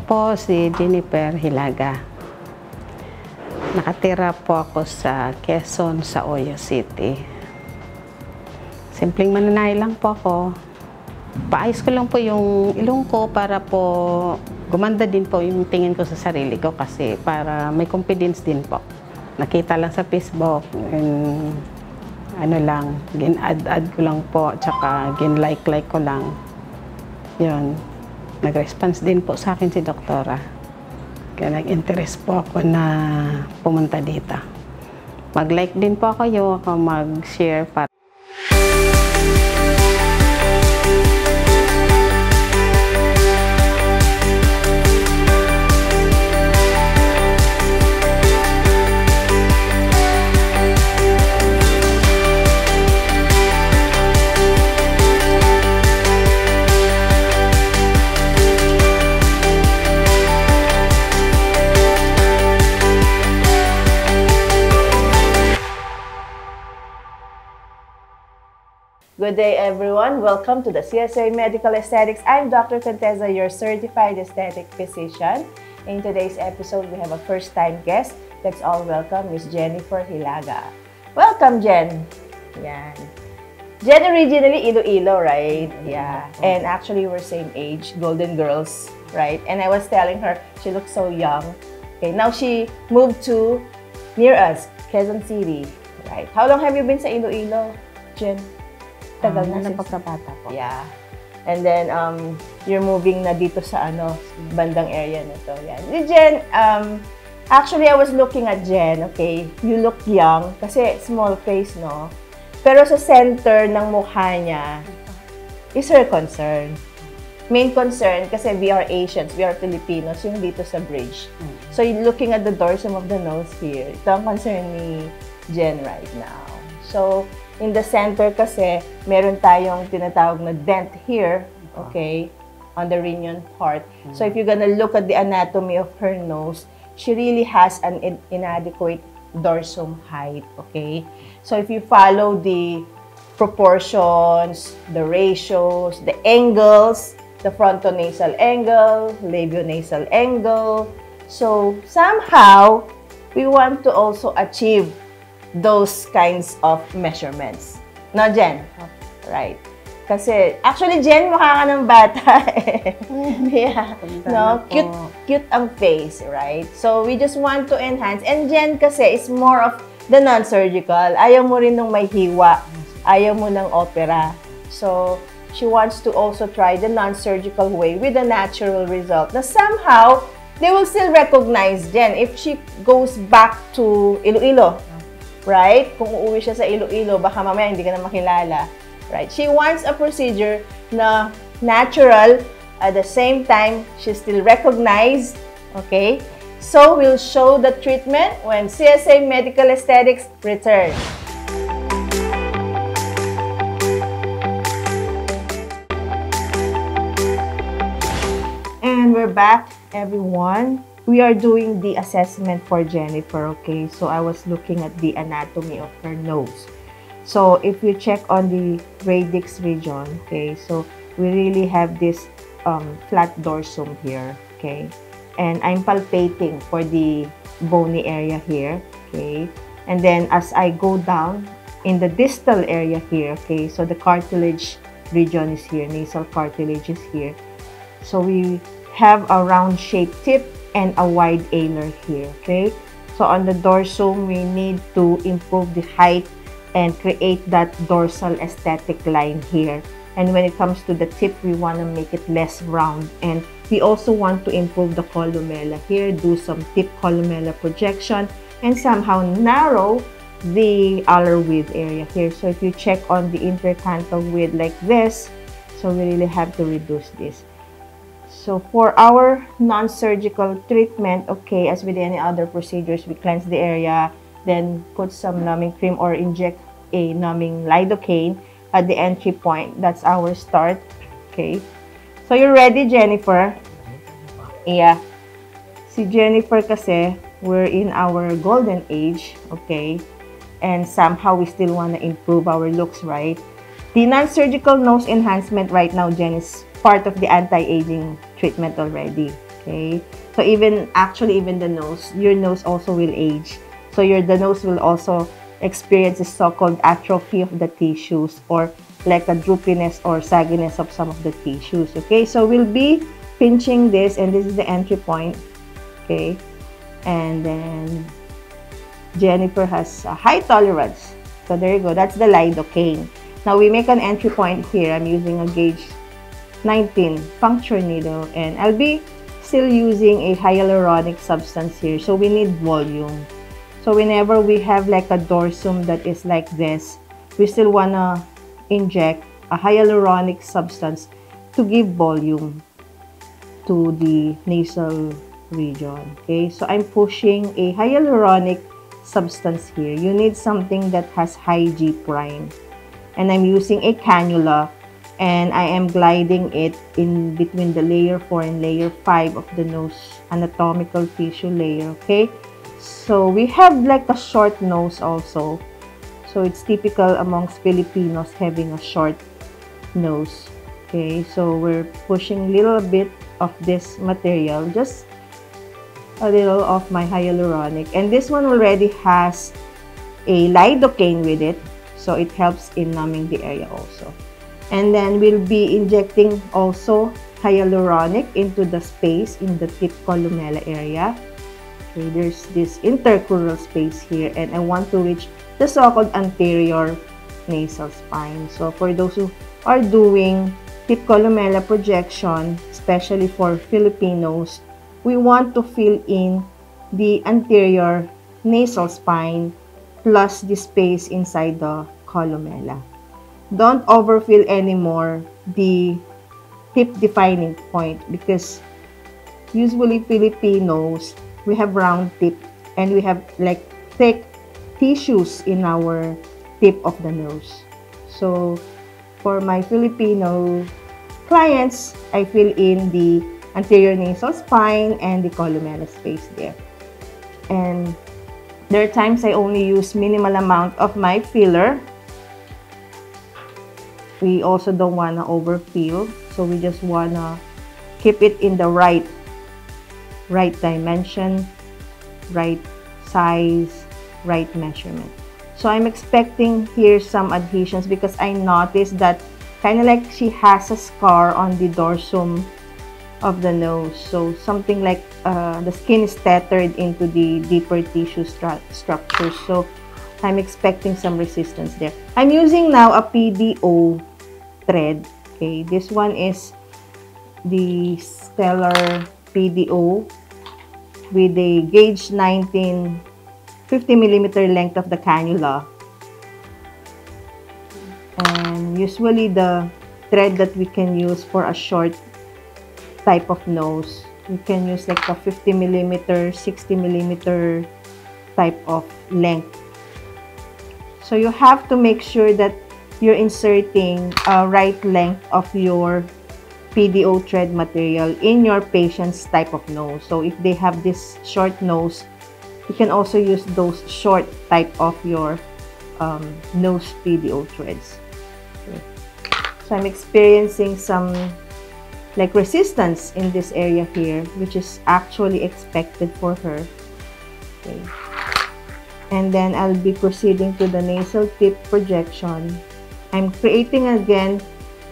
po si Jennifer Hilaga. Nakatira po ako sa Quezon, sa Oyo City. Simpleng mananay lang po ako. Paayos ko lang po yung ilong ko para po gumanda din po yung tingin ko sa sarili ko kasi para may confidence din po. Nakita lang sa Facebook, ano lang, gin-add ko lang po, tsaka gin-like ko lang. Yun. Nag-response din po sa akin si Doktora. Kaya nag-interest po ako na pumunta dito. Mag-like din po kayo, mag-share para Good day, everyone. Welcome to the CSA Medical Aesthetics. I'm Dr. Contessa, your certified aesthetic physician. In today's episode, we have a first-time guest. Let's all welcome Miss Jennifer Hilaga. Welcome, Jen. Yan. Jen originally Iloilo, right? Yeah. And actually, we're same age, Golden Girls, right? And I was telling her she looks so young. Okay, now she moved to near us, Quezon City, right? How long have you been sa Iloilo, Jen? Tagal na pagkabata po. Yeah. And then, you're moving na dito sa bandang area na to. Yan. Jen, actually, I was looking at Jen, okay? You look young, kasi small face, no? Pero sa center ng mukha niya is her concern. Main concern, kasi we are Asians, we are Filipinos, yung dito sa bridge. So, looking at the dorsum of the nose here, ito ang concern ni Jen right now. So, in the center kasi, meron tayong tinatawag na dent here, okay, on the rhinion part. So if you're gonna look at the anatomy of her nose, she really has an inadequate dorsum height, okay? So if you follow the proportions, the ratios, the angles, the frontonasal angle, labionasal angle, so somehow, we want to also achieve those kinds of measurements. No, Jen? Right. Kasi, actually, Jen, mukha ka ng bata eh. Yeah. No, cute ang face, right? So, we just want to enhance. And Jen kasi is more of the non-surgical. Ayaw mo rin ng may hiwa. Ayaw mo ng opera. So, she wants to also try the non-surgical way with a natural result. Na somehow, they will still recognize Jen if she goes back to Iloilo. Right? Kung uuwi siya sa Iloilo, baka mamaya hindi ka na makilala. Right? She wants a procedure na natural, at the same time, she's still recognized. Okay? So, we'll show the treatment when CSA Medical Aesthetics return. And we're back, everyone. We are doing the assessment for Jennifer, okay? So, I was looking at the anatomy of her nose. So, if you check on the radix region, okay? So, we really have this flat dorsum here, okay? And I'm palpating for the bony area here, okay? And then, as I go down in the distal area here, okay? So, the cartilage region is here, nasal cartilage is here. So, we have a round-shaped tip and a wide alar here, okay? So on the dorsum, we need to improve the height and create that dorsal aesthetic line here. And when it comes to the tip, we want to make it less round. And we also want to improve the columella here, do some tip columella projection, and somehow narrow the alar width area here. So if you check on the intercanthal width like this, so we really have to reduce this. So for our non-surgical treatment, okay, as with any other procedures, we cleanse the area, then put some numbing cream or inject a numbing lidocaine at the entry point. That's our start, okay? So you're ready, Jennifer? Yeah. Si Jennifer kasi, we're in our golden age, okay? And somehow we still want to improve our looks, right? The non-surgical nose enhancement right now, Jen, is part of the anti-aging treatment already. Okay, so even the nose, your nose also will age. So the nose will also experience the so-called atrophy of the tissues, or like a droopiness or sagginess of some of the tissues. Okay, so we'll be pinching this, and this is the entry point. Okay, and then Jennifer has a high tolerance. So there you go. That's the lidocaine. Now we make an entry point here. I'm using a gauge 19 puncture needle, and I'll be still using a hyaluronic substance here. So we need volume. So whenever we have like a dorsum that is like this, we still wanna inject a hyaluronic substance to give volume to the nasal region. Okay, so I'm pushing a hyaluronic substance here. You need something that has high G prime, and I'm using a cannula, and I am gliding it in between the layer 4 and layer 5 of the nose anatomical tissue layer. Okay, so we have like a short nose also, so it's typical amongst Filipinos having a short nose. Okay, so we're pushing a little bit of this material, just a little of my hyaluronic, and this one already has a lidocaine with it, so it helps in numbing the area also. And then we'll be injecting also hyaluronic into the space in the tip columella area. Okay, there's this intercrural space here, and I want to reach the so-called anterior nasal spine. So for those who are doing tip columella projection, especially for Filipinos, we want to fill in the anterior nasal spine plus the space inside the columella. Don't overfill anymore the tip defining point, because usually Filipinos, we have round tip and we have like thick tissues in our tip of the nose. So for my Filipino clients, I fill in the anterior nasal spine and the columella space there. And there are times I only use minimal amount of my filler. We also don't want to overfill, so we just want to keep it in the right dimension, right size, right measurement. So I'm expecting here some adhesions, because I noticed that kind of like she has a scar on the dorsum of the nose. So something like the skin is tethered into the deeper tissue structure. So I'm expecting some resistance there. I'm using now a PDO thread. Okay, this one is the Stellar PDO with a gauge 19 50mm length of the cannula. And usually the thread that we can use for a short type of nose, we can use like a 50mm, 60mm type of length. So you have to make sure that you're inserting a right length of your PDO thread material in your patient's type of nose. So if they have this short nose, you can also use those short type of your nose PDO threads. Okay. So I'm experiencing some like resistance in this area here, which is actually expected for her. Okay. And then I'll be proceeding to the nasal tip projection. I'm creating again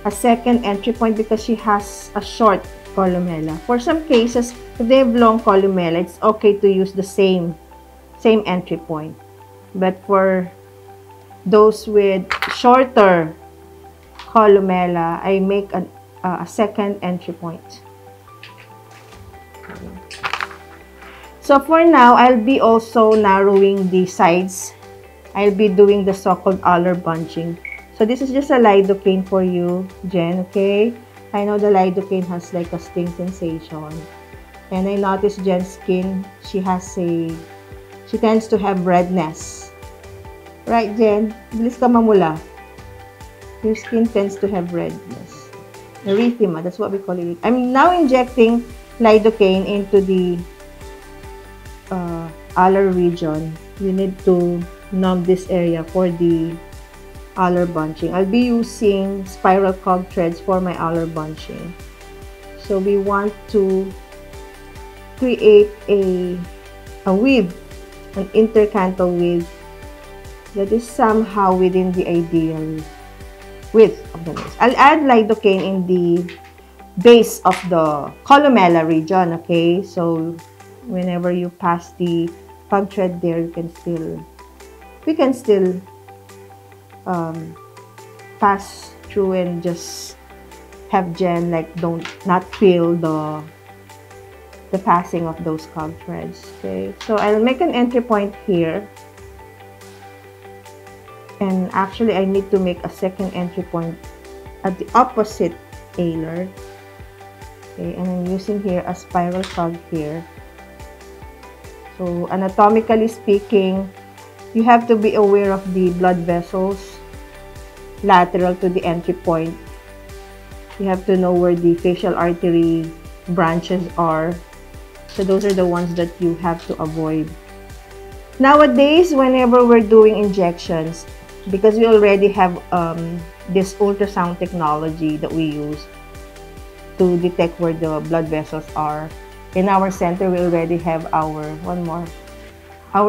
a second entry point because she has a short columella. For some cases, if they have long columella, it's okay to use the same entry point. But for those with shorter columella, I make a second entry point. So for now, I'll be also narrowing the sides. I'll be doing the so-called alar bunching. So this is just a lidocaine for you, Jen, okay? I know the lidocaine has like a sting sensation. And I noticed Jen's skin, she tends to have redness. Right, Jen? Bilis ka mamula. Your skin tends to have redness. Erythema, that's what we call it. I'm now injecting lidocaine into the alar region. You need to numb this area for the alar bunching. I'll be using spiral cog threads for my alar bunching. So we want to create a weave, an intercanthal weave that is somehow within the ideal width of the nose. I'll add lidocaine in the base of the columella region, okay? So whenever you pass the pug thread there, we can still pass through and just have Jen like not feel the passing of those cog threads. Okay, so I'll make an entry point here, and actually I need to make a second entry point at the opposite alar. Okay, and I'm using here a spiral cog here. So anatomically speaking, you have to be aware of the blood vessels lateral to the entry point. You have to know where the facial artery branches are. So those are the ones that you have to avoid. Nowadays, whenever we're doing injections, because we already have this ultrasound technology that we use to detect where the blood vessels are. In our center, we already have our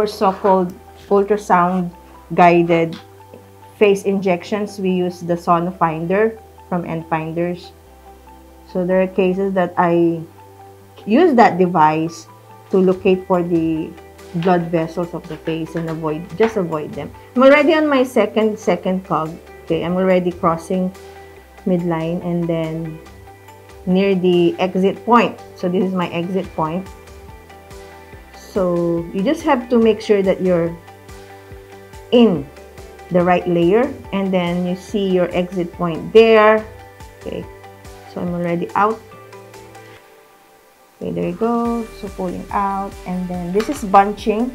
so-called ultrasound guided face injections. We use the Sonofinder from Endfinders. So there are cases that I use that device to locate for the blood vessels of the face and avoid them. I'm already on my second cog. Okay, I'm already crossing midline and then near the exit point. So this is my exit point. So you just have to make sure that you're in the right layer, and then you see your exit point there. Okay, so I'm already out. Okay, there you go. So pulling out, and then this is bunching.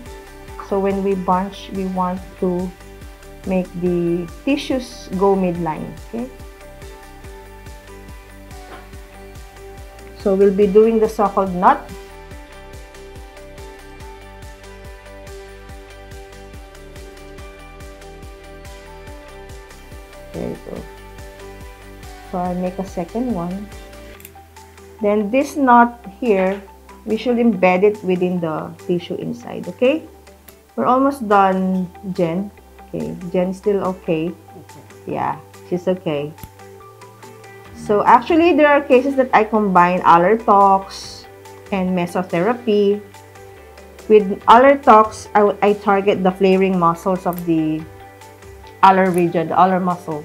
So when we bunch, we want to make the tissues go midline. Okay, so we'll be doing the so-called knot. There you go. So I'll make a second one. Then this knot here, we should embed it within the tissue inside, okay? We're almost done, Jen. Okay, Jen's still okay. Yeah, she's okay. So actually, there are cases that I combine alar tox and mesotherapy. With alar tox, I target the flaring muscles of the alar region, the alar muscle.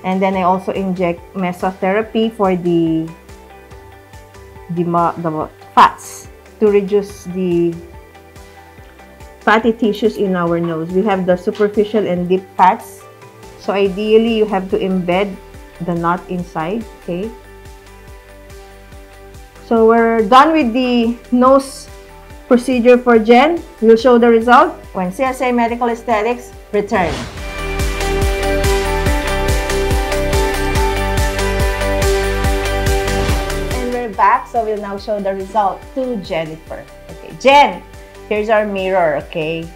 And then I also inject mesotherapy for the fats to reduce the fatty tissues in our nose. We have the superficial and deep fats. So ideally, you have to embed the knot inside, okay? So we're done with the nose procedure for Jen. We'll show the result when CSA Medical Aesthetics return. Back, so we'll now show the result to Jennifer. Okay, Jen, here's our mirror, okay?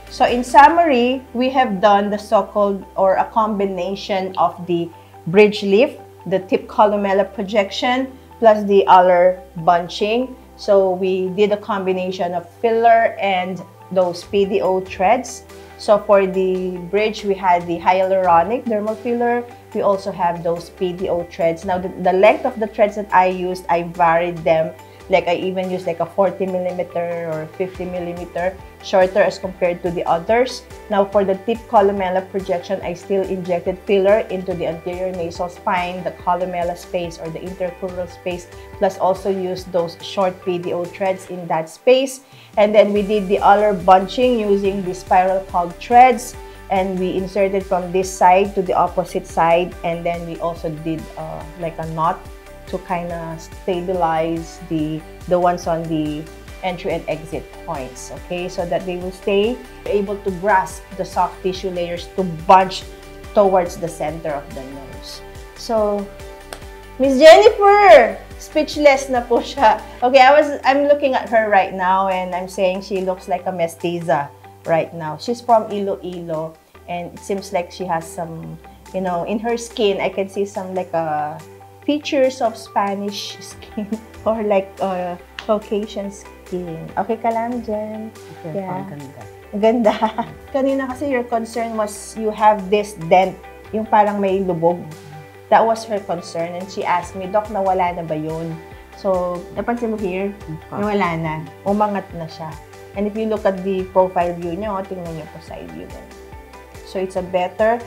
So in summary, we have done the so-called or a combination of the bridge lift, the tip columella projection, plus the alar bunching. So we did a combination of filler and those PDO threads. So for the bridge, we had the hyaluronic dermal filler. We also have those PDO threads. Now, the length of the threads that I used, I varied them. Like I even used like a 40 millimeter or 50 millimeter shorter as compared to the others. Now, for the tip columella projection, I still injected filler into the anterior nasal spine, the columella space or the intercrural space, plus also used those short PDO threads in that space. And then we did the alar bunching using the spiral cog threads. And we inserted from this side to the opposite side, and then we also did like a knot to kind of stabilize the ones on the entry and exit points, okay, so that they will stay able to grasp the soft tissue layers to bunch towards the center of the nose. So Miss Jennifer, speechless na po siya. Okay, I'm looking at her right now and I'm saying she looks like a mestiza right now. She's from Iloilo, and it seems like she has some, you know, in her skin, I can see some like features of Spanish skin or like Caucasian looking. Okay ka lang, Jen? Okay, Yeah. ganda. Ganda. Kanina kasi your concern was you have this dent, yung parang may lubog. That was her concern. And she asked me, Doc, nawala na ba yun? So, napansin mo here, nawala na. Umangat na siya. And if you look at the profile view niya, tingnan niyo po side view na. So, it's a better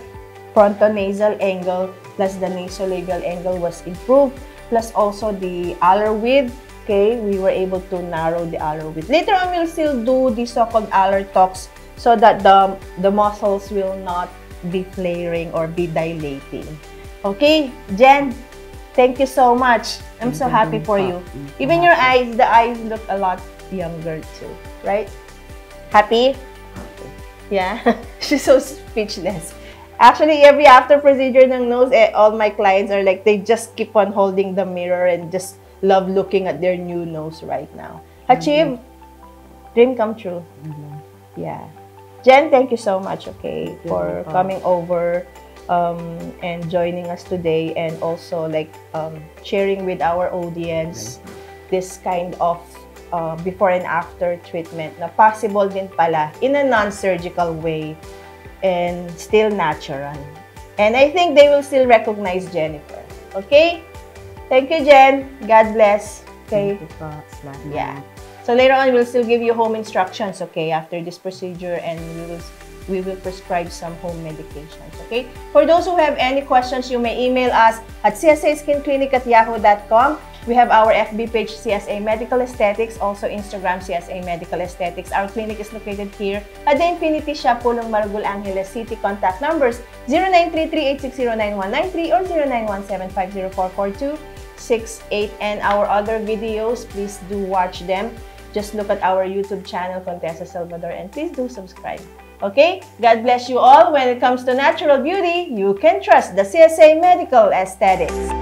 frontonasal angle plus the nasolabial angle was improved. Plus also the alar width. Okay, we were able to narrow the alar width. Later on, we'll still do the so-called alar talks so that the muscles will not be flaring or be dilating. Okay, Jen, thank you so much. I'm so happy for you. Even your eyes, the eyes look a lot younger too, right? Happy? Yeah, she's so speechless. Actually, every after procedure ng nose, all my clients are like, they just keep on holding the mirror and just love looking at their new nose right now. Achieve, dream come true. Yeah. Jen, thank you so much, okay, for coming over and joining us today, and also like sharing with our audience this kind of before and after treatment na possible din pala in a non-surgical way and still natural. And I think they will still recognize Jennifer. Okay? Thank you, Jen. God bless. Okay? Thank you po. Salamat. Yeah. So later on, we'll still give you home instructions, okay, after this procedure, and we will prescribe some home medications, okay? For those who have any questions, you may email us at csaskinclinic@yahoo.com. We have our FB page, CSA Medical Aesthetics, also Instagram, CSA Medical Aesthetics. Our clinic is located here at the Infinity Shop, Pulong Maragul, Angeles City. Contact numbers 0933-860-9193 or 0917-504-4268. And our other videos, please do watch them. Just look at our YouTube channel, Contessa Salvador, and please do subscribe. Okay? God bless you all. When it comes to natural beauty, you can trust the CSA Medical Aesthetics.